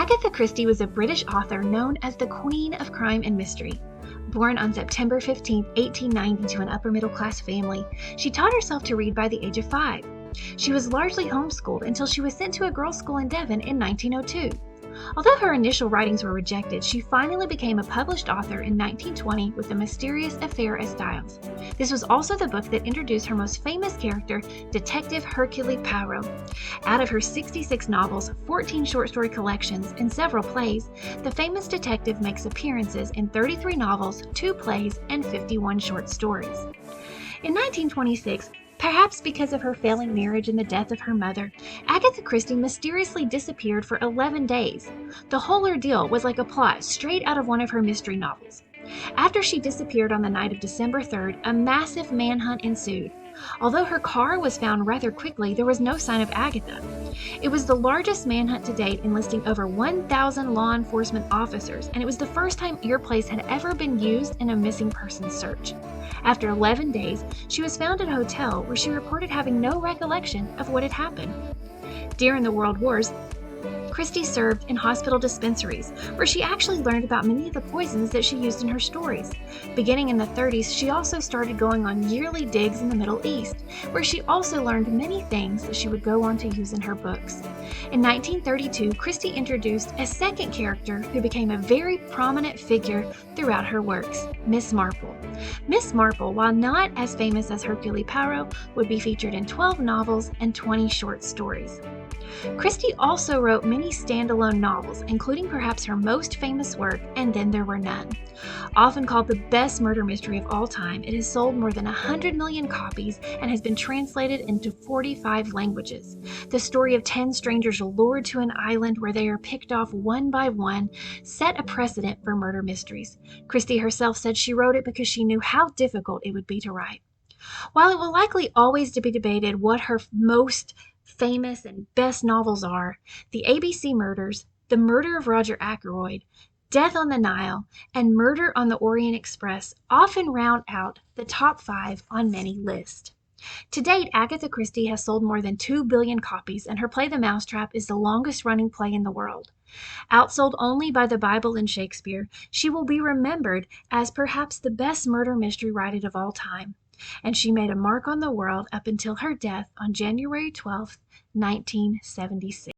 Agatha Christie was a British author known as the Queen of Crime and Mystery. Born on September 15, 1890 to an upper-middle-class family, she taught herself to read by the age of 5. She was largely homeschooled until she was sent to a girls' school in Devon in 1902. Although her initial writings were rejected, she finally became a published author in 1920 with The Mysterious Affair at Styles. This was also the book that introduced her most famous character, Detective Hercule Poirot. Out of her 66 novels, 14 short story collections, and several plays, the famous detective makes appearances in 33 novels, 2 plays, and 51 short stories. In 1926, perhaps because of her failing marriage and the death of her mother, Agatha Christie mysteriously disappeared for 11 days. The whole ordeal was like a plot straight out of one of her mystery novels. After she disappeared on the night of December 3rd, a massive manhunt ensued. Although her car was found rather quickly, there was no sign of Agatha. It was the largest manhunt to date, enlisting over 1,000 law enforcement officers, and it was the first time earplace had ever been used in a missing person search. After 11 days, she was found at a hotel where she reported having no recollection of what had happened. During the World Wars, Christie served in hospital dispensaries, where she actually learned about many of the poisons that she used in her stories. Beginning in the 30s, she also started going on yearly digs in the Middle East, where she also learned many things that she would go on to use in her books. In 1932, Christie introduced a second character who became a very prominent figure throughout her works, Miss Marple. Miss Marple, while not as famous as Hercule Poirot, would be featured in 12 novels and 20 short stories. Christie also wrote many standalone novels, including perhaps her most famous work, And Then There Were None. Often called the best murder mystery of all time, it has sold more than 100 million copies and has been translated into 45 languages. The story of 10 strangers lured to an island where they are picked off one by one set a precedent for murder mysteries. Christie herself said she wrote it because she knew how difficult it would be to write. While it will likely always be debated what her most famous and best novels are, The ABC Murders, The Murder of Roger Ackroyd, Death on the Nile, and Murder on the Orient Express often round out the top 5 on many lists. To date, Agatha Christie has sold more than 2 billion copies, and her play The Mousetrap is the longest-running play in the world. Outsold only by the Bible and Shakespeare, she will be remembered as perhaps the best murder mystery writer of all time, and she made a mark on the world up until her death on January 12, 1976.